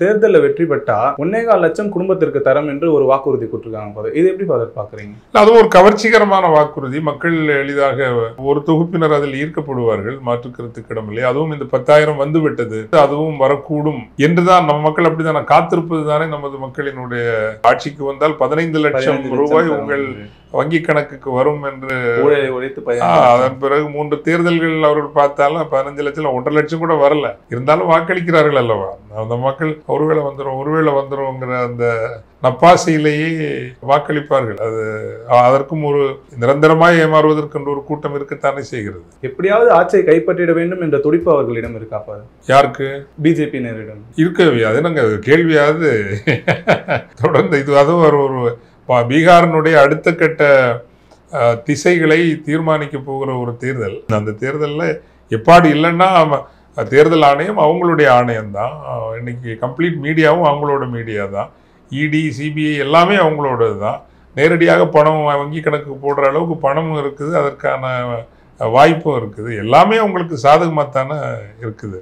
தேர்தலில் வெற்றி பெற்றா 1.25 லட்சம் குடும்பத்திற்கு தரம் என்று ஒரு வாக்குறுதி கொடுத்திருக்காங்க. இது எப்படி ஃபாதர் பாக்குறீங்க? அது ஒரு கவர்ச்சிகரமான வாக்குறுதி. மக்கள் எளிதாக ஒரு தொகுப்பினர் அதில் ஈர்க்கப்படுவார்கள், மாற்றுக்கருத்துக்கு இடமில்லை. அதுவும் இந்த 10,000 வந்து விட்டது, அதுவும் வரக்கூடும் என்றுதான் நம்ம மக்கள் அப்படிதான் காத்திருப்பது தானே. நமது மக்களினுடைய ஆட்சிக்கு வந்தால் 15 லட்சம் ரூபாய் உங்கள் வங்கி கணக்குக்கு வரும் என்று அதன் பிறகு 3 தேர்தல்கள் அவர்கள் பார்த்தாலும் 15 லட்சம் 1.5 லட்சம் கூட வரல. இருந்தாலும் வாக்களிக்கிறார்கள் அல்லவா. அந்த மக்கள் ஒருவேளை வந்துருங்கிற அந்த நப்பாசையிலேயே வாக்களிப்பார்கள். அதற்கும் ஒரு நிரந்தரமாய் ஏமாறுவதற்கு ஒரு கூட்டம் இருக்கத்தானே செய்கிறது. எப்படியாவது ஆட்சியை கைப்பற்றிட வேண்டும் என்ற துடிப்பு அவர்களிடம் இருக்கா? யாருக்கு? பிஜேபியினரிடம் இருக்கவே. அது என்னங்க கேள்வியாவது தொடர்ந்து இது அதுவும் ஒரு பீகாரினுடைய அடுத்த கட்ட திசைகளை தீர்மானிக்க போகிற ஒரு தேர்தல். அந்த தேர்தலில் எப்பாடி இல்லைன்னா தேர்தல் ஆணையம் அவங்களுடைய ஆணையம் தான். இன்னைக்கு கம்ப்ளீட் மீடியாவும் அவங்களோட மீடியா தான். இடி, சிபிஐ எல்லாமே அவங்களோடது தான். நேரடியாக பணம் வங்கி கணக்கு போடுற அளவுக்கு பணமும் இருக்குது, அதற்கான வாய்ப்பும் இருக்குது. எல்லாமே அவங்களுக்கு சாதகமாக தானே இருக்குது.